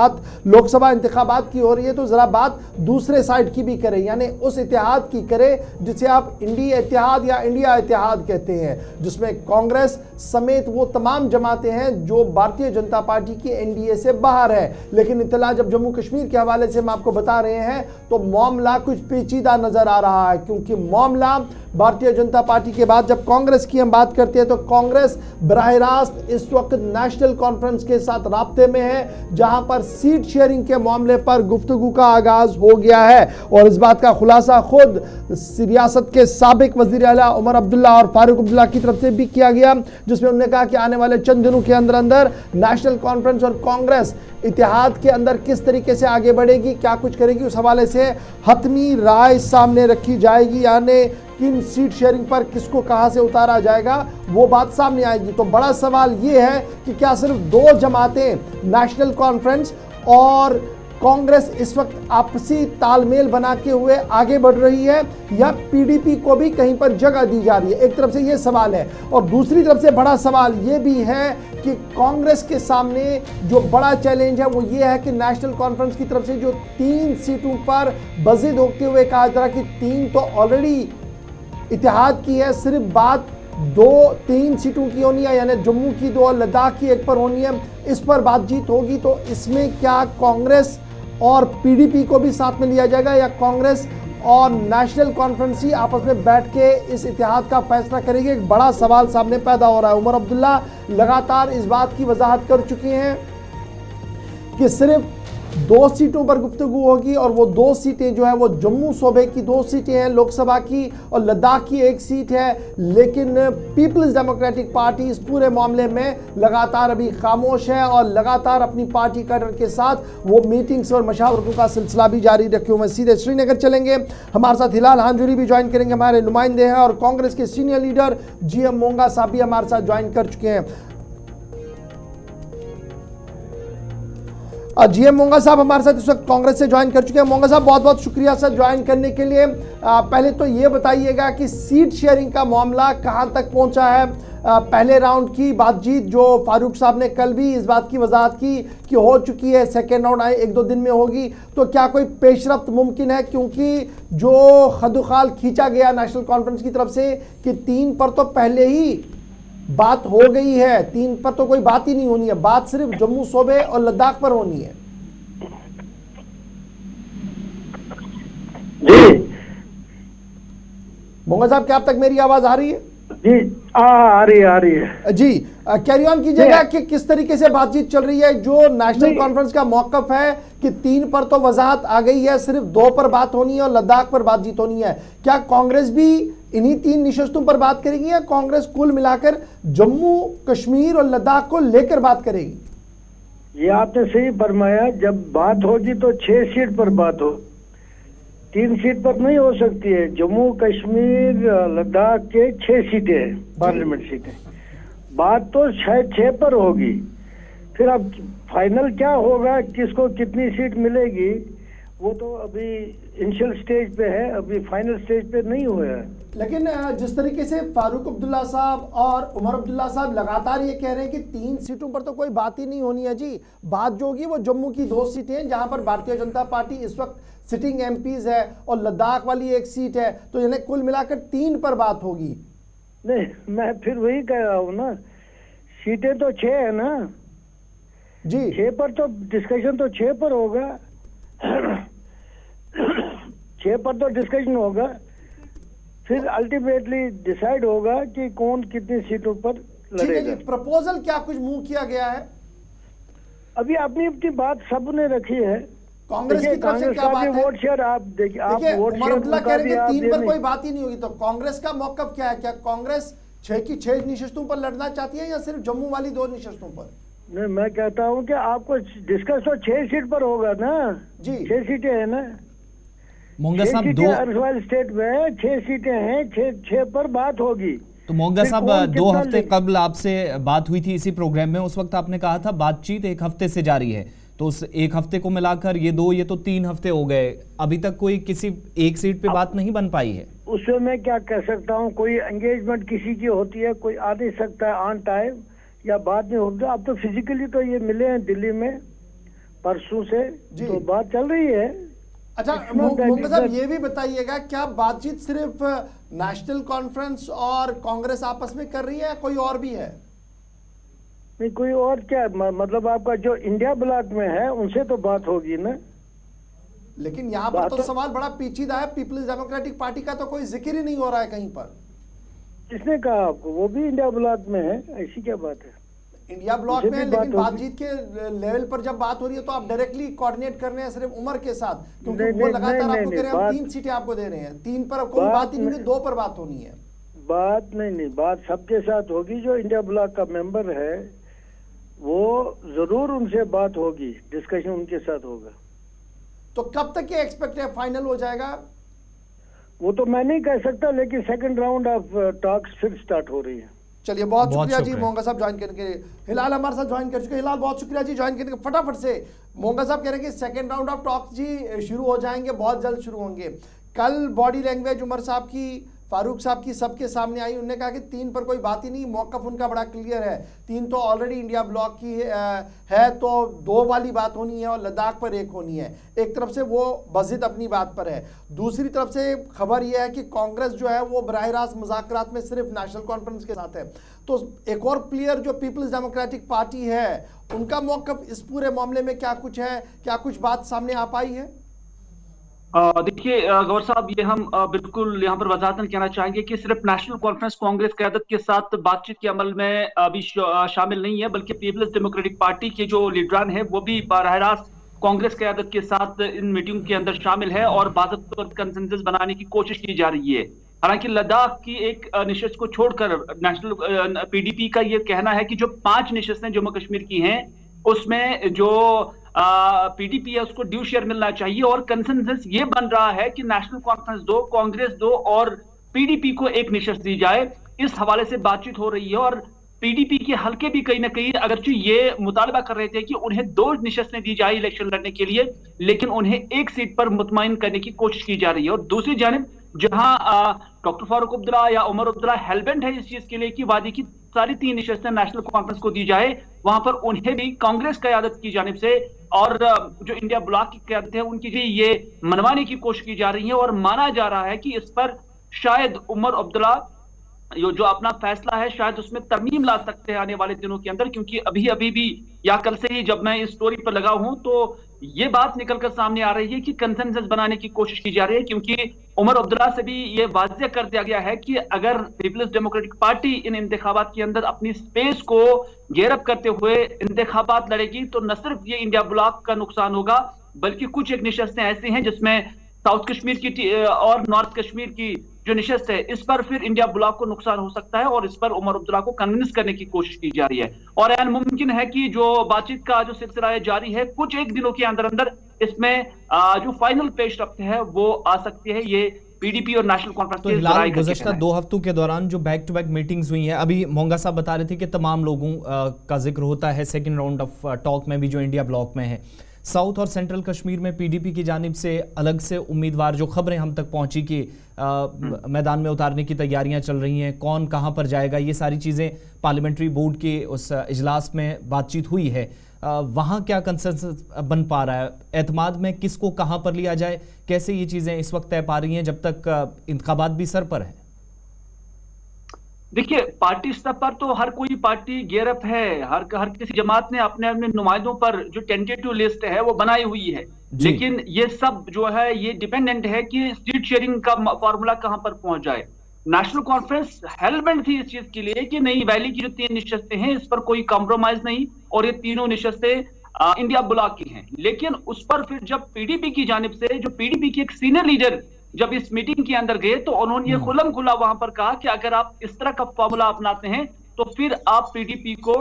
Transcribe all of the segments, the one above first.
बात लोकसभा इंतखाबात की हो रही है तो जरा बात दूसरे साइड की भी करें, यानी उस इत्तेहाद की करें जिसे आप इंडिया इत्तेहाद या इंडिया इत्तेहाद कहते हैं, जिसमें कांग्रेस समेत वो तमाम जमातें हैं जो भारतीय जनता पार्टी की एनडीए से बाहर है। लेकिन इत्तला जब जम्मू कश्मीर के हवाले से हम आपको बता रहे हैं तो मामला कुछ पेचीदा नजर आ रहा है, क्योंकि मामला भारतीय जनता पार्टी के बाद जब कांग्रेस की हम बात करते हैं तो कांग्रेस बराह रास्त इस वक्त नेशनल कॉन्फ्रेंस के साथ राब्ते में है, जहां पर सीट शेयरिंग के मामले पर गुफ्तगू का आगाज हो गया है। और इस बात का खुलासा खुद रियासत के साबिक वजीर आला उमर अब्दुल्ला और फारूक अब्दुल्ला की तरफ से भी किया गया, जिसमें उन्होंने कहा कि आने वाले चंद दिनों के अंदर अंदर नेशनल कॉन्फ्रेंस और कांग्रेस इत्तेहाद के अंदर किस तरीके से आगे बढ़ेगी, क्या कुछ करेगी, उस हवाले से हतमी राय सामने रखी जाएगी, यानी किन सीट शेयरिंग पर किसको कहां से उतारा जाएगा वो बात सामने आएगी। तो बड़ा सवाल ये है कि क्या सिर्फ दो जमातें नेशनल कॉन्फ्रेंस और कांग्रेस इस वक्त आपसी तालमेल बनाते हुए आगे बढ़ रही है, या पीडीपी को भी कहीं पर जगह दी जा रही है? एक तरफ से ये सवाल है, और दूसरी तरफ से बड़ा सवाल ये भी है कि कांग्रेस के सामने जो बड़ा चैलेंज है वो ये है कि नेशनल कॉन्फ्रेंस की तरफ से जो 3 सीटों पर बजिद होते हुए कहा जा रहा है कि 3 तो ऑलरेडी इत्तेहाद की है, सिर्फ बात 2-3 सीटों की होनी है, यानी जम्मू की 2 और लद्दाख की 1 पर होनी है, इस पर बातचीत होगी। तो इसमें क्या कांग्रेस और पीडीपी को भी साथ में लिया जाएगा, या कांग्रेस और नेशनल कॉन्फ्रेंस ही आपस में बैठ के इस इत्तेहाद का फैसला करेगी? एक बड़ा सवाल सामने पैदा हो रहा है। उमर अब्दुल्ला लगातार इस बात की वजाहत कर चुके हैं कि सिर्फ 2 सीटों पर गुफ्तगू होगी, और वो 2 सीटें जो है वो जम्मू सूबे की 2 सीटें हैं लोकसभा की, और लद्दाख की 1 सीट है। लेकिन पीपल्स डेमोक्रेटिक पार्टी इस पूरे मामले में लगातार अभी खामोश है और लगातार अपनी पार्टी कैडर के साथ वो मीटिंग्स और मशावरतों का सिलसिला भी जारी रखे हुए। सीधे श्रीनगर चलेंगे, हमारे साथ हिलाल हांजुरी भी ज्वाइन करेंगे, हमारे नुमाइंदे हैं, और कांग्रेस के सीनियर लीडर जीएम मोंगा साहब भी हमारे साथ ज्वाइन कर चुके हैं। जीएम मोंगा साहब हमारे साथ इस वक्त कांग्रेस से ज्वाइन कर चुके हैं। मोंगा साहब बहुत बहुत शुक्रिया सर ज्वाइन करने के लिए। पहले तो ये बताइएगा कि सीट शेयरिंग का मामला कहां तक पहुंचा है? पहले राउंड की बातचीत जो फारूक साहब ने कल भी इस बात की वजाहत की कि हो चुकी है, सेकेंड राउंड 1-2 दिन में होगी, तो क्या कोई पेशरफ्त मुमकिन है? क्योंकि जो खदुखाल खींचा गया नेशनल कॉन्फ्रेंस की तरफ से कि 3 पर तो पहले ही बात हो गई है, 3 पर तो कोई बात ही नहीं होनी है, बात सिर्फ जम्मू सूबे और लद्दाख पर होनी है। जी मोंगा साहब, क्या आप तक मेरी आवाज आ रही है? जी आ रही है जी, कैरी ऑन कीजिएगा कि किस तरीके से बातचीत चल रही है। जो नेशनल कॉन्फ्रेंस का मौकफ है कि 3 पर तो वजाहत आ गई है, सिर्फ 2 पर बात होनी है और लद्दाख पर बातचीत होनी है, क्या कांग्रेस भी इन्हीं 3 निशस्तों पर बात करेगी, या कांग्रेस कुल मिलाकर जम्मू कश्मीर और लद्दाख को लेकर बात करेगी? ये आपने सही फरमाया, जब बात होगी तो 6 सीट पर बात हो, 3 सीट पर नहीं हो सकती है। जम्मू कश्मीर लद्दाख के 6 सीटें हैं, पार्लियामेंट सीटें, बात तो शायद 6 पर होगी। फिर अब फाइनल क्या होगा, किसको कितनी सीट मिलेगी, वो तो अभी इनिशियल स्टेज पे है, अभी फाइनल स्टेज पे नहीं हुआ है। लेकिन जिस तरीके से फारूक अब्दुल्ला साहब और उमर अब्दुल्ला साहब लगातार ये कह रहे हैं कि 3 सीटों पर तो कोई बात ही नहीं होनी है जी, बात जो होगी वो जम्मू की 2 सीटें हैं जहां पर भारतीय जनता पार्टी इस वक्त सिटिंग एमपीज है, और लद्दाख वाली 1 सीट है, तो यानी कुल मिलाकर 3 पर बात होगी। नहीं, मैं फिर वही कह रहा हूँ ना, सीटें तो 6 है ना जी, 6 पर तो डिस्कशन तो 6 पर होगा 6 पर तो डिस्कशन होगा, फिर अल्टीमेटली डिसाइड होगा कि कौन कितनी सीटों पर लड़ेगा। प्रपोजल क्या कुछ मूव किया गया है? अभी अपनी अपनी बात सबने रखी है। कांग्रेस की तरफ से क्या बात है? वोट शेयर आप देखिए, आप वोट उमर अब्दुल्ला कह रहे हैं 3 पर नहीं। कोई बात ही नहीं होगी, तो कांग्रेस का मौकफ क्या है? क्या कांग्रेस 6 की 6 निशस्तों पर लड़ना चाहती है, या सिर्फ जम्मू वाली 2 निशस्तों पर? नहीं, मैं कहता हूँ कि आपको डिस्कस तो 6 सीट पर होगा ना जी, 6 सीटें है ना मोंगा साहब, 6 सीटें अर्जवाल स्टेट में 6 सीटें हैं, 6 पर बात होगी। तो मोंगा साहब 2 हफ्ते कबल आपसे बात हुई थी इसी प्रोग्राम में, उस वक्त आपने कहा था बातचीत 1 हफ्ते से जारी है, तो उस 1 हफ्ते को मिलाकर ये तो 3 हफ्ते हो गए, अभी तक कोई किसी 1 सीट पे बात नहीं बन पाई है। उसमें मैं क्या कह सकता हूँ, कोई एंगेजमेंट किसी की होती है, कोई आ नहीं सकता है ऑन टाइम या बाद में होगा। अब तो फिजिकली तो ये मिले हैं दिल्ली में, परसों से जी। तो बात चल रही है। अच्छा मोंगा साहब, ये भी बताइएगा, क्या बातचीत सिर्फ नेशनल कॉन्फ्रेंस और कांग्रेस आपस में कर रही है या कोई और भी है? नहीं, कोई और क्या, मतलब आपका जो इंडिया ब्लॉक में है उनसे तो बात होगी ना। लेकिन यहाँ पर तो सवाल बड़ा पेचीदा है, पीपल्स डेमोक्रेटिक पार्टी का तो कोई जिक्र ही नहीं हो रहा है कहीं पर। किसने कहा आपको? वो भी इंडिया ब्लॉक में है, ऐसी क्या बात है? इंडिया ब्लॉक उनसे में है, भी बात लेकिन होगी। बातचीत के लेवल पर जब बात हो रही है तो आप डायरेक्टली कोऑर्डिनेट कर रहे हैं सिर्फ उमर के साथ, क्योंकि नहीं, वो नहीं, लगातार नहीं, आपको कह रहे हैं हम बात- 3 सीटें आपको दे रहे हैं, 3 पर कोई बात ही नहीं हुई, 2 पर बात होनी है। बात नहीं, बात सबके साथ होगी। जो इंडिया ब्लॉक का मेंबर है वो जरूर उनसे बात होगी, डिस्कशन उनके साथ होगा। तो कब तक ये एक्सपेक्ट है फाइनल हो जाएगा? वो तो मैं नहीं कह सकता, लेकिन सेकंड राउंड ऑफ टॉक्स फिर स्टार्ट हो रही है। चलिए, बहुत बहुत शुक्रिया जी शुक्रिया। मोंगा साहब ज्वाइन करने के लिए। हिलाल हमारे साथ ज्वाइन कर चुके हैं। हिलाल, बहुत शुक्रिया जी ज्वाइन करने के। फटाफट से मोंगा साहब कह रहे हैं कि सेकंड राउंड ऑफ टॉक्स जी शुरू हो जाएंगे, बहुत जल्द शुरू होंगे। कल बॉडी लैंग्वेज उमर साहब की, फारूक साहब की सबके सामने आई, उन्होंने कहा कि 3 पर कोई बात ही नहीं, मौकफ उनका बड़ा क्लियर है। 3 तो ऑलरेडी इंडिया ब्लॉक की है, तो 2 वाली बात होनी है और लद्दाख पर 1 होनी है। एक तरफ से वो बजिद अपनी बात पर है, दूसरी तरफ से खबर यह है कि कांग्रेस जो है वो बराह रास्त मुज़ाकरात में सिर्फ नेशनल कॉन्फ्रेंस के साथ है। तो एक और प्लेयर जो पीपल्स डेमोक्रेटिक पार्टी है, उनका मौकफ इस पूरे मामले में क्या कुछ है, क्या कुछ बात सामने आ पाई है? देखिए गौर साहब, ये हम बिल्कुल यहाँ पर वजाहतन कहना चाहेंगे कि सिर्फ नेशनल कॉन्फ्रेंस कांग्रेस क़यादत के साथ बातचीत के अमल में अभी शामिल नहीं है, बल्कि पीपल्स डेमोक्रेटिक पार्टी के जो लीडरान है वो भी बराह रास्त कांग्रेस क़यादत के साथ इन मीटिंग के अंदर शामिल है और बाकायदा तौर पर कंसेंसस बनाने की कोशिश की जा रही है। हालांकि लद्दाख की एक निशस्त को छोड़कर नेशनल पीडीपी का ये कहना है कि जो 5 निशस्तें जम्मू कश्मीर की हैं उसमें जो पीडीपी है उसको ड्यू शेयर मिलना चाहिए, और कंसेंसस ये बन रहा है कि नेशनल कॉन्फ्रेंस 2, कांग्रेस 2 और पीडीपी को 1 निशस्त दी जाए। इस हवाले से बातचीत हो रही है और पीडीपी के हलके भी कहीं ना कहीं अगरचे ये मुतालबा कर रहे थे कि उन्हें 2 निशस्तें दी जाए इलेक्शन लड़ने के लिए, लेकिन उन्हें 1 सीट पर मुतमईन करने की कोशिश की जा रही है। और दूसरी जानिब जहां डॉक्टर फारूक अब्दुल्ला या उमर अब्दुल्ला हेलबेंट है इस चीज के लिए कि वादी की सारी 3 निशस्तें नेशनल कॉन्फ्रेंस को दी जाए, वहां पर उन्हें भी कांग्रेस क़यादत की जानिब से और जो इंडिया ब्लॉक की क़यादत है उनकी भी ये मनवाने की कोशिश की जा रही है। और माना जा रहा है कि इस पर शायद उमर अब्दुल्ला जो अपना फैसला है शायद उसमें तरमीम ला सकते हैं आने वाले दिनों के अंदर, क्योंकि अभी भी या कल से ही जब मैं इस स्टोरी पर लगा हूं तो ये बात निकलकर सामने आ रही है कि कंसेंसस बनाने की कोशिश की जा रही है, क्योंकि उमर अब्दुल्ला से भी ये वाज़ेह कर दिया गया है कि अगर पीपल्स डेमोक्रेटिक पार्टी इन इंतखाबात के अंदर अपनी स्पेस को गैरअप करते हुए इंतखाबात लड़ेगी तो न सिर्फ ये इंडिया ब्लॉक का नुकसान होगा, बल्कि कुछ एक निशस्तें ऐसी हैं जिसमें साउथ कश्मीर की और नॉर्थ कश्मीर की जो निशस्त है इस पर फिर इंडिया ब्लॉक को नुकसान हो सकता है, और इस पर उमर अब्दुल्ला को कन्विंस करने की कोशिश की जा रही है। और ऐन मुमकिन है कि जो बातचीत का जो सिलसिला है जारी है, कुछ एक दिनों के अंदर अंदर इसमें जो फाइनल पेशरफ्त है वो आ सकती है। ये पीडीपी और नेशनल कॉन्फ्रेंस तो हिलाल, गुज़श्ता 2 हफ्तों के दौरान जो बैक टू बैक मीटिंग्स हुई हैं, अभी मोंगा साहब बता रहे थे कि तमाम लोगों का जिक्र होता है सेकेंड राउंड ऑफ टॉक में भी जो इंडिया ब्लॉक में है। साउथ और सेंट्रल कश्मीर में पीडीपी की जानिब से अलग से उम्मीदवार, जो खबरें हम तक पहुंची कि मैदान में उतारने की तैयारियां चल रही हैं, कौन कहां पर जाएगा, ये सारी चीज़ें पार्लियामेंट्री बोर्ड के उस इजलास में बातचीत हुई है। वहाँ क्या कंसेंसस बन पा रहा है, एतमाद में किसको कहां पर लिया जाए, कैसे ये चीज़ें इस वक्त तय पा रही हैं जब तक इंतखाबात भी सर पर है? देखिए, पार्टी स्तर पर तो हर कोई पार्टी गेयरअप है, हर किसी जमात ने अपने अपने नुमाइंदों पर जो टेंटेटिव लिस्ट है वो बनाई हुई है, लेकिन ये सब जो है ये डिपेंडेंट है कि सीट शेयरिंग का फॉर्मूला कहां पर पहुंच जाए। नेशनल कॉन्फ्रेंस हेलमेट थी इस चीज के लिए कि नहीं, वैली की जो 3 निशस्तें हैं इस पर कोई कॉम्प्रोमाइज नहीं, और ये तीनों निशस्तें इंडिया ब्लॉक की हैं। लेकिन उस पर फिर जब पीडीपी की जानिब से, जो पीडीपी की एक सीनियर लीडर जब इस मीटिंग के अंदर गए तो उन्होंने ये खुल्लम खुला वहां पर कहा कि अगर आप इस तरह का फॉर्मूला अपनाते हैं तो फिर आप पीडीपी को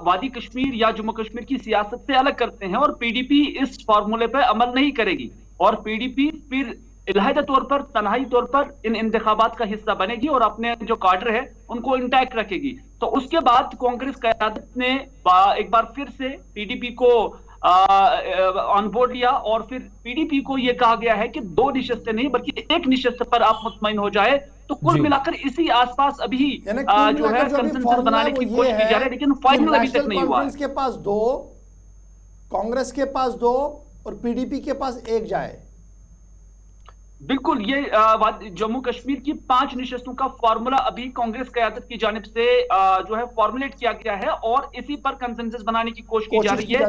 वादी कश्मीर या जम्मू कश्मीर की सियासत से अलग करते हैं, और पीडीपी इस फॉर्मूले पर अमल नहीं करेगी, और पीडीपी फिर इलाहिदा तौर पर, तन्हाई तौर पर इन इंतखाबात का हिस्सा बनेगी और अपने जो काडर है उनको इंटैक्ट रखेगी। तो उसके बाद कांग्रेस क़यादत ने एक बार फिर से पीडीपी को ऑन बोर्ड लिया, और फिर पीडीपी को यह कहा गया है कि 2 निशस्तें नहीं बल्कि 1 निशस्त पर आप मुतमईन हो जाए। तो कुल मिलाकर इसी आसपास अभी जो है कंसेंसस बनाने की कोशिश की जा रही है, लेकिन फाइनल अभी तक नहीं हुआ है। के पास 2 कांग्रेस के पास 2 और पीडीपी के पास 1 जाए। बिल्कुल, ये जम्मू कश्मीर की 5 नशस्तों का फॉर्मूला अभी कांग्रेस क़यादत की जानिब से जो है फॉर्मुलेट किया गया है और इसी पर कंसेंसस बनाने की कोशिश की जा रही है।